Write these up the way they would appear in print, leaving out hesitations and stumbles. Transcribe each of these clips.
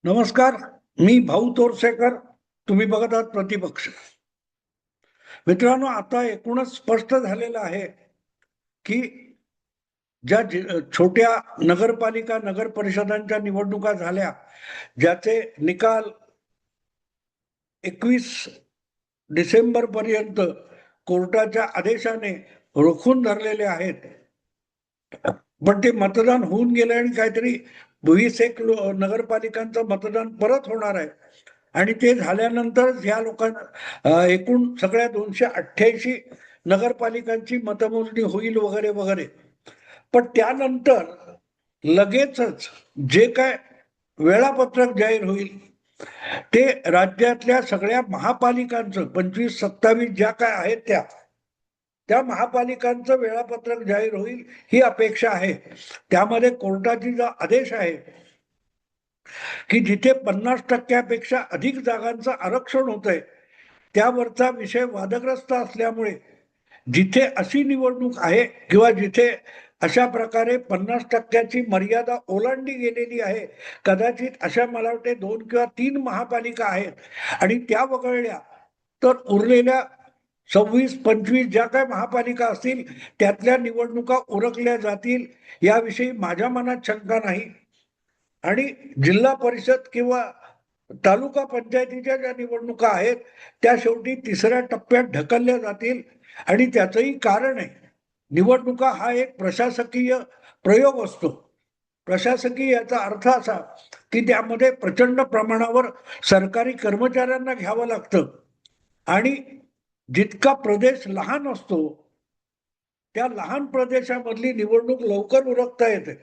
नमस्कार. मी भाऊ तोरसेकर. तुम्ही बघत आहात प्रतिपक्ष. मित्रांनो, आता एकूणच स्पष्ट झालेलं आहे की ज्या छोट्या नगरपालिका नगर परिषदांच्या निवडणुका झाल्या, ज्याचे निकाल 21 डिसेंबर पर्यंत कोर्टाच्या आदेशाने रोखून धरलेले आहेत. पण ते मतदान होऊन गेले आणि काहीतरी 20 नगरपालिकांचं मतदान परत होणार आहे. आणि ते झाल्यानंतर या लोकांना एकूण सगळ्या 288 नगरपालिकांची मतमोजणी होईल वगैरे वगैरे. पण त्यानंतर लगेचच जे काय वेळापत्रक जाहीर होईल ते राज्यातल्या सगळ्या महापालिकांचं 25-27 ज्या काय आहेत त्या महापालिकांचं वेळापत्रक जाहीर होईल ही अपेक्षा आहे. त्यामध्ये कोर्टाची जो आदेश आहे की जिथे 50% अधिक जागांचं आरक्षण होतंय त्यावरचा विषय वादग्रस्त असल्यामुळे जिथे अशी निवडणूक आहे किंवा जिथे अशा प्रकारे 50%ची मर्यादा ओलांडली गेलेली आहे, कदाचित अशा मला वाटते 2 किंवा 3 महापालिका आहेत आणि त्या वगळल्या तर उरलेल्या 26-25 ज्या काय महापालिका असतील त्यातल्या निवडणुका उरकल्या जातील याविषयी माझ्या मनात शंका नाही. आणि जिल्हा परिषद किंवा तालुका पंचायतीच्या ज्या निवडणुका आहेत त्या शेवटी 3ऱ्या टप्प्यात ढकलल्या जातील. आणि त्याचंही कारण आहे, निवडणुका हा एक प्रशासकीय प्रयोग असतो. प्रशासकीय याचा अर्थ असा की त्यामध्ये प्रचंड प्रमाणावर सरकारी कर्मचाऱ्यांना घ्यावं लागतं आणि जितका प्रदेश लहान असतो त्या लहान प्रदेशामधली निवडणूक लवकर उरकता येते.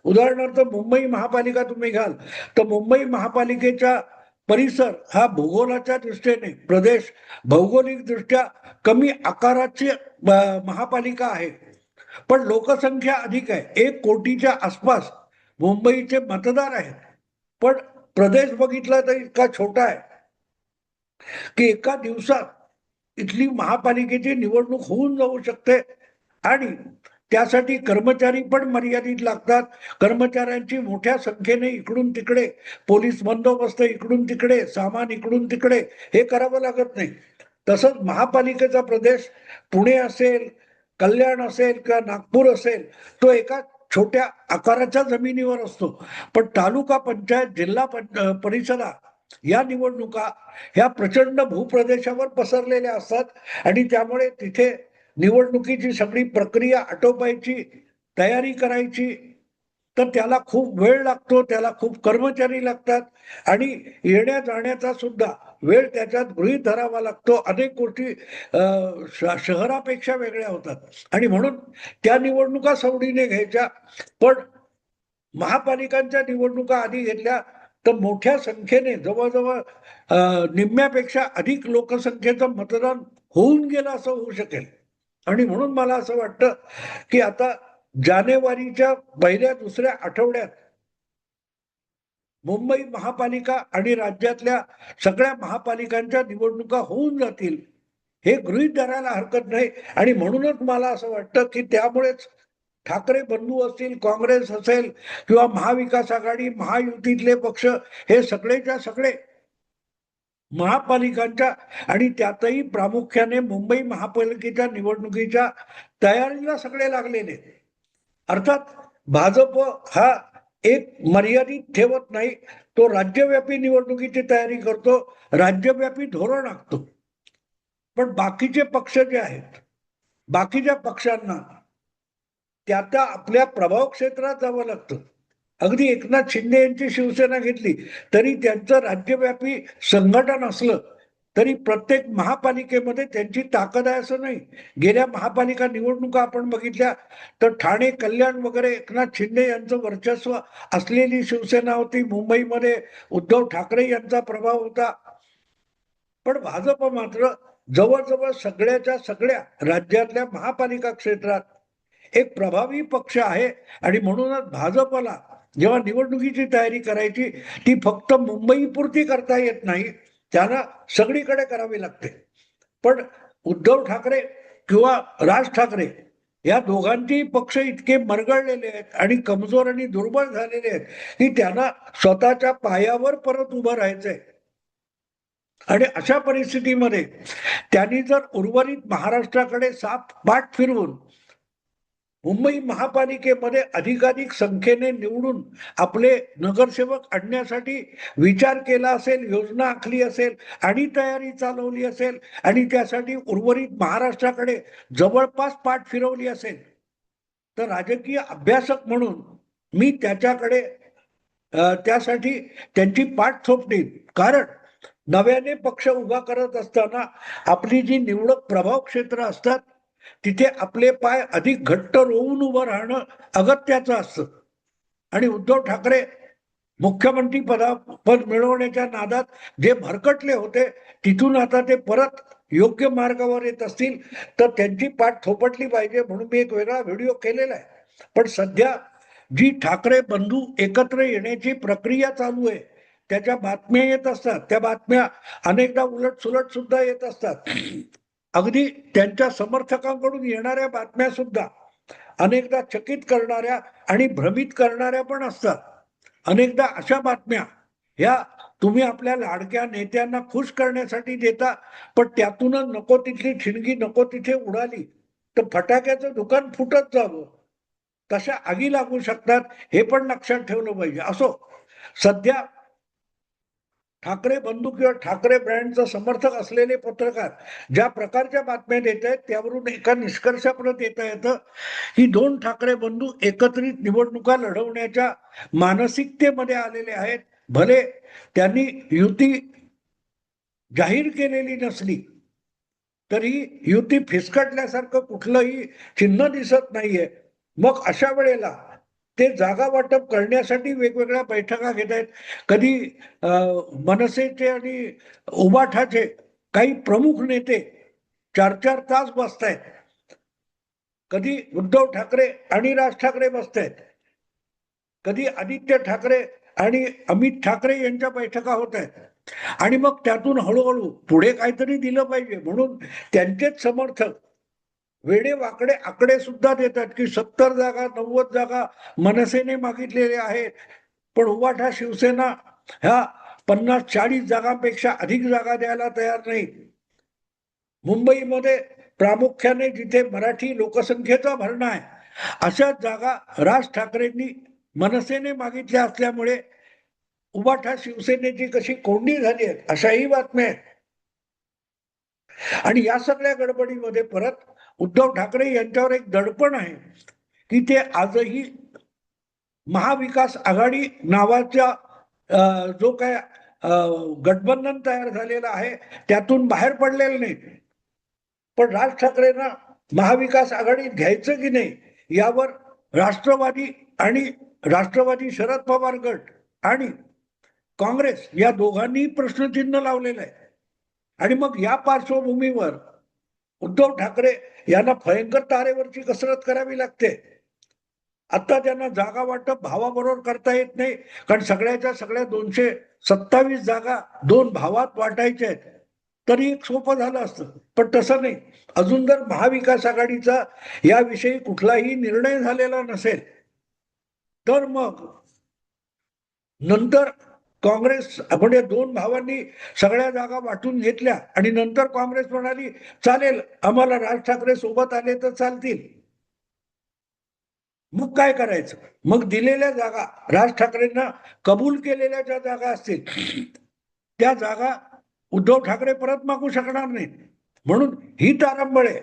उदाहरणार्थ मुंबई महापालिका तुम्ही घ्याल तर मुंबई महापालिकेचा परिसर हा भूगोलाच्या दृष्टीने प्रदेश भौगोलिक दृष्ट्या कमी आकाराची महापालिका आहे, पण लोकसंख्या अधिक आहे. 1 कोटीच्या आसपास मुंबईचे मतदार आहेत, पण प्रदेश बघितला तर इतका छोटा आहे की एका दिवसात इथली महापालिकेची निवडणूक होऊन जाऊ शकते. आणि त्यासाठी कर्मचारी पण मर्यादित लागतात. कर्मचाऱ्यांची मोठ्या संख्येने इकडून तिकडे पोलीस बंदोबस्त, इकडून तिकडे सामान, इकडून तिकडे हे करावं लागत नाही. तसंच महापालिकेचा प्रदेश पुणे असेल, कल्याण असेल किंवा नागपूर असेल तो एका छोट्या आकाराच्या जमिनीवर असतो. पण तालुका पंचायत, जिल्हा परिषदा या निवडणुका ह्या प्रचंड भूप्रदेशावर पसरलेल्या असतात आणि त्यामुळे तिथे निवडणुकीची सगळी प्रक्रिया आटोपायची, तयारी करायची, तर त्याला खूप वेळ लागतो, त्याला खूप कर्मचारी लागतात आणि येण्या जाण्याचा सुद्धा वेळ त्याच्यात गृहीत धरावा लागतो. अनेक गोष्टी शहरापेक्षा वेगळ्या होतात आणि म्हणून त्या निवडणुका सवडीने घ्यायच्या. पण महापालिकांच्या निवडणुका आधी घेतल्या तर मोठ्या संख्येने जवळजवळ निम्म्यापेक्षा अधिक लोकसंख्येचं मतदान होऊन गेलं असं होऊ शकेल. आणि म्हणून मला असं वाटतं की आता जानेवारीच्या 1-2 आठवड्यात मुंबई महापालिका आणि राज्यातल्या सगळ्या महापालिकांच्या निवडणुका होऊन जातील हे गृहीत धरायला हरकत नाही. आणि म्हणूनच मला असं वाटतं की त्यामुळेच ठाकरे बंधू असतील, काँग्रेस असेल किंवा महाविकास आघाडी, महायुतीतले पक्ष हे सगळेच्या सगळे महापालिकांच्या आणि त्यातही प्रामुख्याने मुंबई महापालिकेच्या निवडणुकीच्या तयारीला सगळे लागलेले. अर्थात भाजप हा एक मर्यादित ठेवत नाही, तो राज्यव्यापी निवडणुकीची तयारी करतो, राज्यव्यापी धोरण आखतो. पण बाकीचे पक्ष जे आहेत, बाकीच्या पक्षांना त्या आपल्या प्रभाव क्षेत्रात जावं लागतं. अगदी एकनाथ शिंदे यांची शिवसेना घेतली तरी त्यांचं राज्यव्यापी संघटन असलं तरी प्रत्येक महापालिकेमध्ये त्यांची ताकद आहे असं नाही. गेल्या महापालिका निवडणुका आपण बघितल्या तर ठाणे, कल्याण वगैरे एकनाथ शिंदे यांचं वर्चस्व असलेली शिवसेना होती. मुंबईमध्ये उद्धव ठाकरे यांचा प्रभाव होता. पण भाजप मात्र जवळजवळ सगळ्याच्या सगळ्या राज्यातल्या महापालिका क्षेत्रात एक प्रभावी पक्ष आहे. आणि म्हणूनच भाजपला जेव्हा निवडणुकीची तयारी करायची ती फक्त मुंबई पुरती करता येत नाही, त्यांना सगळीकडे करावी लागते. पण उद्धव ठाकरे किंवा राज ठाकरे या दोघांचेही पक्ष इतके मरगळलेले आहेत आणि कमजोर आणि दुर्बल झालेले आहेत की त्यांना स्वतःच्या पायावर परत उभं राहायचंय. आणि अशा परिस्थितीमध्ये त्यांनी जर उर्वरित महाराष्ट्राकडे साप पाठ फिरवून मुंबई महापालिकेमध्ये अधिकाधिक संख्येने निवडून आपले नगरसेवक आणण्यासाठी विचार केला असेल, योजना आखली असेल आणि तयारी चालवली असेल आणि त्यासाठी उर्वरित महाराष्ट्राकडे जवळपास पाठ फिरवली असेल, तर राजकीय अभ्यासक म्हणून मी त्याच्याकडे त्यासाठी त्यांची पाठ थोपली. कारण नव्याने पक्ष उभा करत असताना आपली जी निवडक प्रभाव क्षेत्र असतात तिथे आपले पाय अधिक घट्ट रोवून उभं राहणं अगत्याचं असतं. आणि उद्धव ठाकरे मुख्यमंत्री पद मिळवण्याच्या नादात जे भरकटले होते तिथून आता ते परत योग्य मार्गावर येत असतील तर त्यांची पाठ थोपटली पाहिजे म्हणून मी एक वेगळा व्हिडिओ केलेला आहे. पण सध्या जी ठाकरे बंधू एकत्र येण्याची प्रक्रिया चालू आहे त्याच्या बातम्या येत असतात, त्या बातम्या अनेकदा उलट सुलट सुद्धा येत असतात. अगदी त्यांच्या समर्थकांकडून येणाऱ्या बातम्या सुद्धा अनेकदा चकित करणाऱ्या आणि भ्रमित करणाऱ्या पण असतात. अनेकदा अशा बातम्या ह्या तुम्ही आपल्या लाडक्या नेत्यांना खुश करण्यासाठी देता, पण त्यातूनच नको तिथली ठिणगी नको तिथे उडाली तर फटाक्याचं दुकान फुटत जावं, तशा आगी लागू शकतात हे पण लक्षात ठेवलं पाहिजे. असो, सध्या ठाकरे बंधू किंवा ठाकरे ब्रँडचा समर्थक असलेले पत्रकार ज्या प्रकारच्या बातम्या देत आहेत त्यावरून एका निष्कर्षापर्यंत येता येतं की दोन ठाकरे बंधू एकत्रित निवडणुका लढवण्याच्या मानसिकतेमध्ये आलेले आहेत. भले त्यांनी युती जाहीर केलेली नसली तरी युती फिसकटल्यासारखं कुठलंही चिन्ह दिसत नाहीये. मग अशा वेळेला ते जागा वाटप करण्यासाठी वेगवेगळ्या बैठका घेत आहेत. कधी मनसेचे आणि उबाठाचे काही प्रमुख नेते 4-4 तास बसतायत, कधी उद्धव ठाकरे आणि राज ठाकरे बसतायत, कधी आदित्य ठाकरे आणि अमित ठाकरे यांच्या बैठका होत आहेत. आणि मग त्यातून हळूहळू पुढे काहीतरी दिलं पाहिजे म्हणून त्यांचेच समर्थक वेडे वाकडे आकडे सुद्धा देतात की 70 जागा 90 जागा मनसेने मागितलेल्या आहेत, पण उबाठा शिवसेना ह्या 50-40 जागांपेक्षा अधिक जागा द्यायला तयार नाही. मुंबईमध्ये प्रामुख्याने जिथे मराठी लोकसंख्येचा भरणा आहे अशा जागा राज ठाकरेंनी मनसेने मागितल्या असल्यामुळे उबाठा शिवसेनेची कशी कोंडी झाली आहे अशाही बातम्या आहेत. आणि या सगळ्या गडबडीमध्ये परत उद्धव ठाकरे यांच्यावर एक दडपण आहे की ते आजही महाविकास आघाडी नावाच्या जो काय गठबंधन तयार झालेला आहे त्यातून बाहेर पडलेलं नाही. पण राज ठाकरेंना महाविकास आघाडीत घ्यायचं की नाही यावर राष्ट्रवादी आणि राष्ट्रवादी शरद पवार गट आणि काँग्रेस या दोघांनी प्रश्नचिन्ह लावलेलं आहे. आणि मग या पार्श्वभूमीवर उद्धव ठाकरे यांना भयंकर तारेवरची कसरत करावी लागते. आता त्यांना जागा वाटप भावाबरोबर करता येत नाही कारण सगळ्याच्या सगळ्या 227 जागा 2 भावात वाटायच्या आहेत, तरी एक सोपं झालं असतं. पण तसं नाही. अजून जर महाविकास आघाडीचा याविषयी कुठलाही निर्णय झालेला नसेल तर मग नंतर काँग्रेस म्हणजे 2 भावांनी सगळ्या जागा वाटून घेतल्या आणि नंतर काँग्रेस म्हणाली चालेल आम्हाला राज ठाकरे सोबत आले तर चालतील. मग काय करायचं? मग दिलेल्या जागा राज ठाकरेंना कबूल केलेल्या ज्या जागा असतील त्या जागा उद्धव ठाकरे परत मागू शकणार नाहीत. म्हणून ही तारंबळ आहे.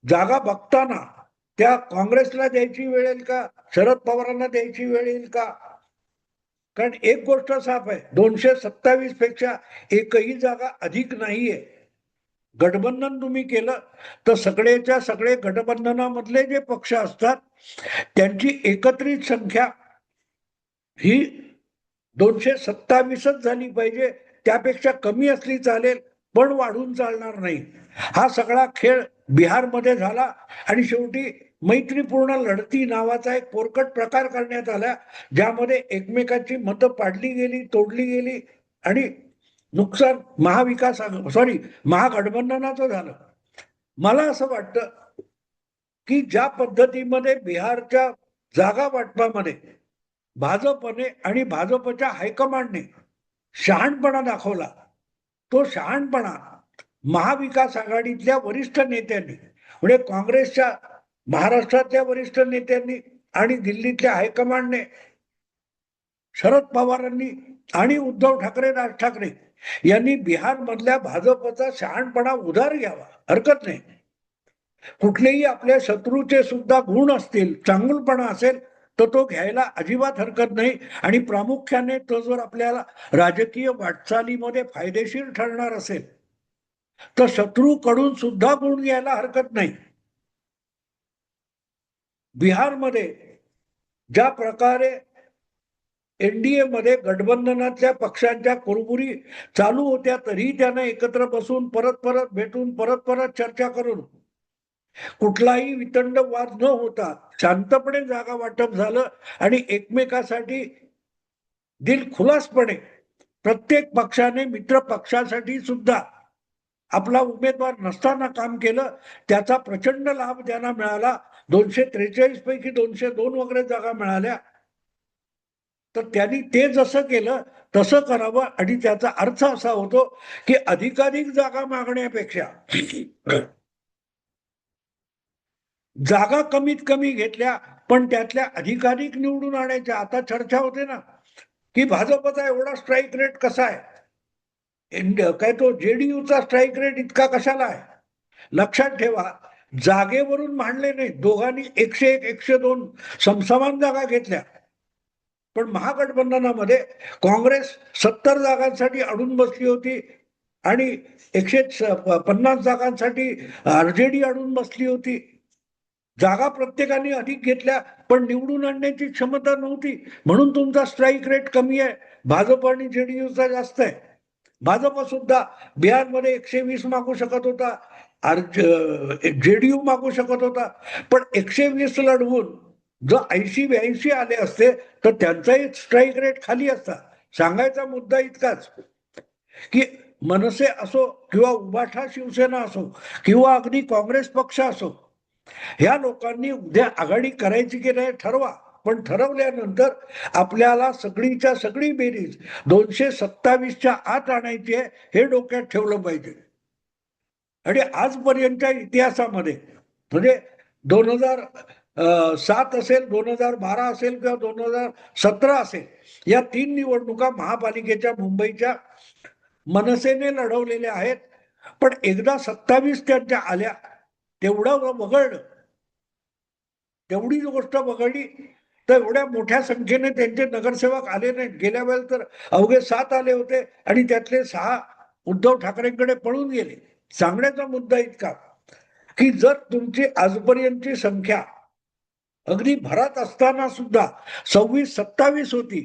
जागा बघताना त्या काँग्रेसला द्यायची वेळ येईल का, शरद पवारांना द्यायची वेळ येईल का? कारण एक गोष्ट साफ आहे, 227 पेक्षा एकही जागा अधिक नाहीये. गठबंधन तुम्ही केलं तर सगळेच्या सगळे गठबंधनामधले जे पक्ष असतात त्यांची एकत्रित संख्या ही 227च झाली पाहिजे, त्यापेक्षा कमी असली चालेल पण वाढून चालणार नाही. हा सगळा खेळ बिहारमध्ये झाला आणि शेवटी मैत्रीपूर्ण लढती नावाचा एक पोरकट प्रकार करण्यात आला ज्यामध्ये एकमेकांची मतं पाडली गेली, तोडली गेली आणि नुकसान महागठबंधनाचं झालं. मला असं वाटतं की ज्या पद्धतीमध्ये बिहारच्या जागा वाटपामध्ये भाजपने आणि भाजपच्या हायकमांडने शहाणपणा दाखवला, तो शहाणपणा महाविकास आघाडीतल्या वरिष्ठ नेत्यांनी म्हणजे काँग्रेसच्या महाराष्ट्रातल्या वरिष्ठ नेत्यांनी आणि दिल्लीतल्या हायकमांडने, शरद पवारांनी आणि उद्धव ठाकरे, राज ठाकरे यांनी बिहार मधल्या भाजपचा शहाणपणा उधार घ्यावा. हरकत नाही. कुठलेही आपल्या शत्रूचे सुद्धा गुण असतील, चांगुलपणा असेल तर तो घ्यायला अजिबात हरकत नाही. आणि प्रामुख्याने तो जर आपल्याला राजकीय वाटचालीमध्ये फायदेशीर ठरणार असेल तर शत्रूकडून सुद्धा गुण घ्यायला हरकत नाही. बिहारमध्ये ज्या प्रकारे एनडीए मध्ये गठबंधनातल्या पक्षांच्या कुरबुरी चालू होत्या, तरी त्यांना एकत्र बसून परत परत भेटून परत परत चर्चा करून कुठलाही वितंड वाद न होता शांतपणे जागा वाटप झालं आणि एकमेकासाठी दिलखुलासपणे प्रत्येक पक्षाने मित्र पक्षासाठी सुद्धा आपला उमेदवार नसताना काम केलं. त्याचा प्रचंड लाभ त्यांना मिळाला. 243 पैकी 202 वगैरे जागा मिळाल्या. तर त्यांनी ते जसं केलं तसं करावं. आणि त्याचा अर्थ असा होतो की अधिकाधिक जागा मागण्यापेक्षा जागा कमीत कमी घेतल्या पण त्यातल्या अधिकाधिक निवडून आणायच्या. आता चर्चा होते ना की भाजपचा एवढा स्ट्राईक रेट कसा आहे, काय तो जेडीयूचा स्ट्राईक रेट इतका कशाला आहे. लक्षात ठेवा, जागेवरून मांडले नाही. दोघांनी 101, 102 समसमान जागा घेतल्या. पण महागठबंधनामध्ये काँग्रेस 70 जागांसाठी अडून बसली होती आणि 150 जागांसाठी आरजेडी अडून बसली होती. जागा प्रत्येकाने अधिक घेतल्या पण निवडून आणण्याची क्षमता नव्हती, म्हणून तुमचा स्ट्राईक रेट कमी आहे. भाजप आणि जेडीयूचा जास्त आहे. भाजप सुद्धा बिहारमध्ये 120 मागू शकत होता, जेडीयू मागू शकत होता. पण 120 लढवून जर 80-82 आले असते तर त्यांचाही स्ट्राईक रेट खाली असता. सांगायचा मुद्दा इतकाच की मनसे असो किंवा उबाठा शिवसेना असो किंवा अगदी काँग्रेस पक्ष असो, ह्या लोकांनी उद्या आघाडी करायची की नाही ठरवा. पण ठरवल्यानंतर आपल्याला सगळीच्या सगळी बेरीज 227च्या आत आणायची आहे, हे डोक्यात ठेवलं पाहिजे. आणि आजपर्यंतच्या इतिहासामध्ये म्हणजे 2007 असेल, 2012 असेल किंवा 2017 असेल, या 3 निवडणुका महापालिकेच्या मुंबईच्या मनसेने लढवलेल्या आहेत. पण एकदा 27 त्यांच्या आल्या तेवढं वगळलं, तेवढीच गोष्ट वगळली तर एवढ्या मोठ्या संख्येने त्यांचे नगरसेवक आले नाहीत. गेल्या वेळेला तर अवघे 7 आले होते आणि त्यातले 6 उद्धव ठाकरेंकडे पळून गेले. सांगण्याचा मुद्दा इतका की जर तुमची आजपर्यंतची संख्या अगदी भरात असताना सुद्धा 26-27 होती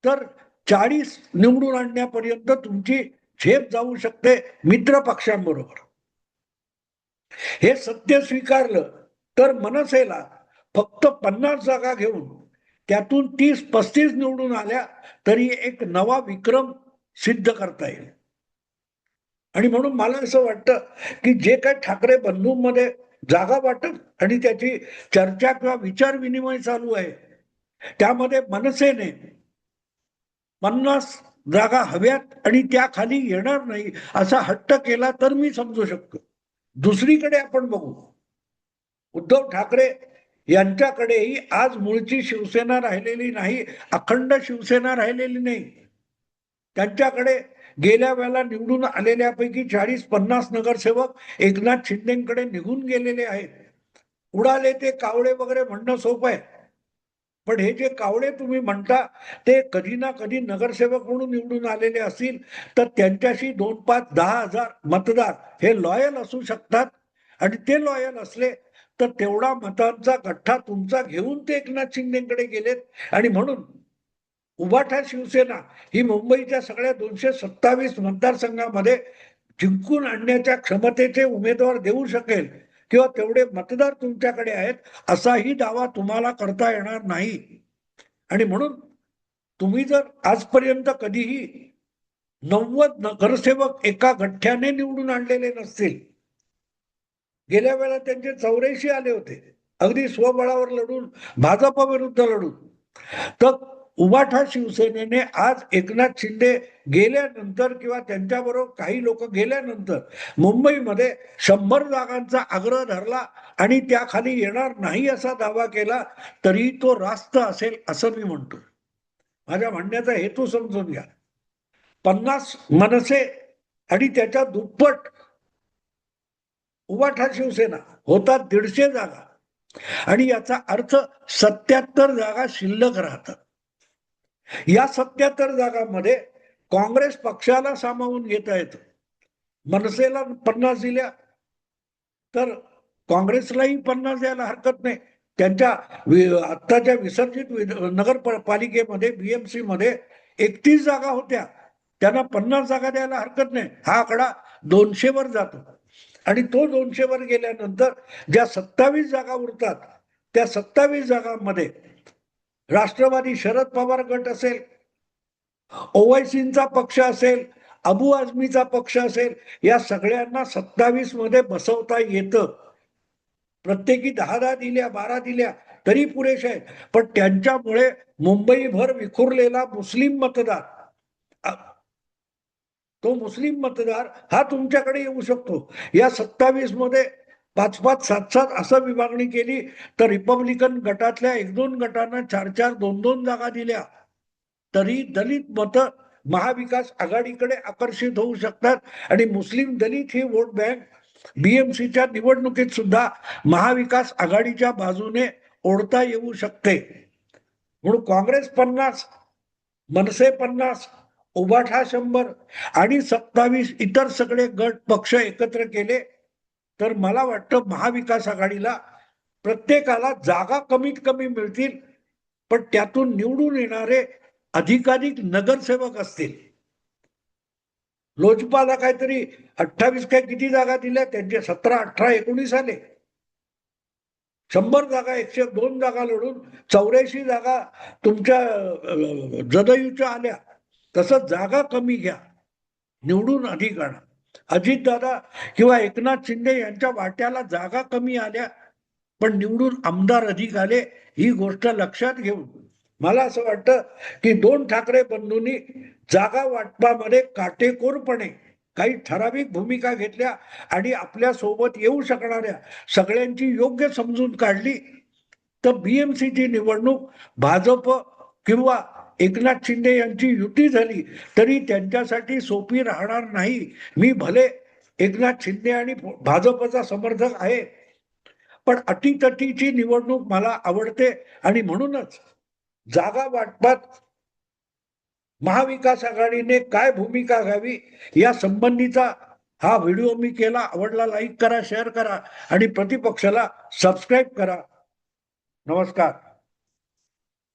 तर 40 निवडून आणण्यापर्यंत तुमची झेप जाऊ शकते मित्र पक्षांबरोबर. हे सत्य स्वीकारलं तर मनसेला फक्त 50 जागा घेऊन त्यातून 30-35 निवडून आल्या तरी एक नवा विक्रम सिद्ध करता येईल. आणि म्हणून मला असं वाटतं की जे काही ठाकरे बंधूंमध्ये जागा वाटप आणि त्याची चर्चा किंवा विचार विनिमय चालू आहे, त्यामध्ये मनसेने 50 जागा हव्यात आणि त्या खाली येणार नाही असा हट्ट केला तर मी समजू शकतो. दुसरीकडे आपण बघू, उद्धव ठाकरे यांच्याकडेही आज मूळची शिवसेना राहिलेली नाही, अखंड शिवसेना राहिलेली नाही. त्यांच्याकडे गेल्या वेळेला निवडून आलेल्यापैकी 40-50 नगरसेवक एकनाथ शिंदेकडे निघून गेलेले आहेत. उडाले ते कावळे वगैरे म्हणणं सोपं आहे, पण हे जे कावळे तुम्ही म्हणता ते कधी ना कधी नगरसेवक म्हणून निवडून आलेले असतील तर त्यांच्याशी 2, 5, 10,000 मतदार हे लॉयल असू शकतात. आणि ते लॉयल असले तर तेवढा मतांचा गठ्ठा तुमचा घेऊन ते एकनाथ शिंदेकडे गेलेत. आणि म्हणून उबाठा शिवसेना ही मुंबईच्या सगळ्या 227 मतदारसंघामध्ये जिंकून आणण्याच्या क्षमतेचे उमेदवार देऊ शकेल किंवा तेवढे मतदार तुमच्याकडे आहेत असाही दावा तुम्हाला करता येणार नाही. आणि म्हणून तुम्ही जर आजपर्यंत कधीही 90 नगरसेवक एका गठ्ठ्याने निवडून आणलेले नसतील गेल्या वेळेला त्यांचे 84 आले होते, अगदी स्वबळावर लढून, भाजप विरुद्ध लढून. तर उभाठा शिवसेनेने आज एकनाथ शिंदे गेल्यानंतर किंवा त्यांच्याबरोबर काही लोक गेल्यानंतर मुंबईमध्ये 100 जागांचा आग्रह धरला आणि त्याखाली येणार नाही असा दावा केला, तरी तो रास्त असेल असं मी म्हणतो. माझ्या म्हणण्याचा हेतू समजून घ्या. 50 मनसे आणि त्याच्या दुप्पट उभाठा शिवसेना होतात 150 जागा, आणि याचा अर्थ 77 जागा शिल्लक राहतात. या 77 जागांमध्ये काँग्रेस पक्षाला सामावून घेता येतं. मनसेला 50 दिल्या तर काँग्रेसलाही 50 द्यायला हरकत नाही. त्यांच्या आत्ताच्या विसर्जित नगरपालिकेमध्ये बीएमसी मध्ये 31 जागा होत्या, त्यांना 50 जागा द्यायला हरकत नाही. हा आकडा 200 वर जातो, आणि तो 200 वर गेल्यानंतर ज्या 27 जागा उरतात त्या 27 जागांमध्ये राष्ट्रवादी शरद पवार गट असेल, ओवैसींचा पक्ष असेल, अबू आझमीचा पक्ष असेल, या सगळ्यांना 27 मध्ये बसवता येतं. प्रत्येकी 10-10 दिल्या, 12 दिल्या तरी पुरेशा आहेत. पण त्यांच्यामुळे मुंबईभर विखुरलेला मुस्लिम मतदार, तो मुस्लिम मतदार हा तुमच्याकडे येऊ शकतो. या 27 मध्ये 5-5, 7-7 असं विभागणी केली तर रिपब्लिकन गटातल्या 1-2 गटांना 4-4, 2-2 जागा दिल्या तरी दलित मत महाविकास आघाडीकडे आकर्षित होऊ शकतात, आणि मुस्लिम दलित ही वोट बँक बीएमसीच्या निवडणुकीत सुद्धा महाविकास आघाडीच्या बाजूने ओढता येऊ शकते. म्हणून काँग्रेस 50, मनसे 50, उभाठा 100 आणि 27 इतर सगळे गट पक्ष एकत्र केले तर मला वाटतं महाविकास आघाडीला प्रत्येकाला जागा कमीत कमी मिळतील, पण त्यातून निवडून येणारे अधिकाधिक नगरसेवक असतील. लोजपाला काहीतरी 28 काय किती जागा दिल्या, त्यांचे 17, 18, 19 आले. 100 जागा, 102 जागा लढून 84 जागा तुमच्या जदयूच्या आल्या. तसं जागा कमी घ्या, निवडून अधिक आणा. अजितदादा किंवा एकनाथ शिंदे यांच्या वाट्याला जागा कमी आल्या पण निवडून आमदार अधिक आले, ही गोष्ट लक्षात घेऊन मला असं वाटतं की 2 ठाकरे बंधूंनी जागा वाटपामध्ये काटेकोरपणे काही ठराविक भूमिका घेतल्या आणि आपल्या सोबत येऊ शकणाऱ्या सगळ्यांची योग्य समजून काढली, तर बीएमसीची निवडणूक भाजप किंवा एकनाथ शिंदे यांची युती झाली तरी त्यांच्यासाठी सोपी राहणार नाही. मी भले एकनाथ शिंदे आणि भाजपचा समर्थक आहे, पण अटीतटीची निवडणूक मला आवडते, आणि म्हणूनच जागा वाटपात महाविकास आघाडीने काय भूमिका घ्यावी या संबंधीचा हा व्हिडिओ मी केला. आवडला लाईक करा, शेअर करा आणि प्रतिपक्षाला सबस्क्राईब करा. नमस्कार.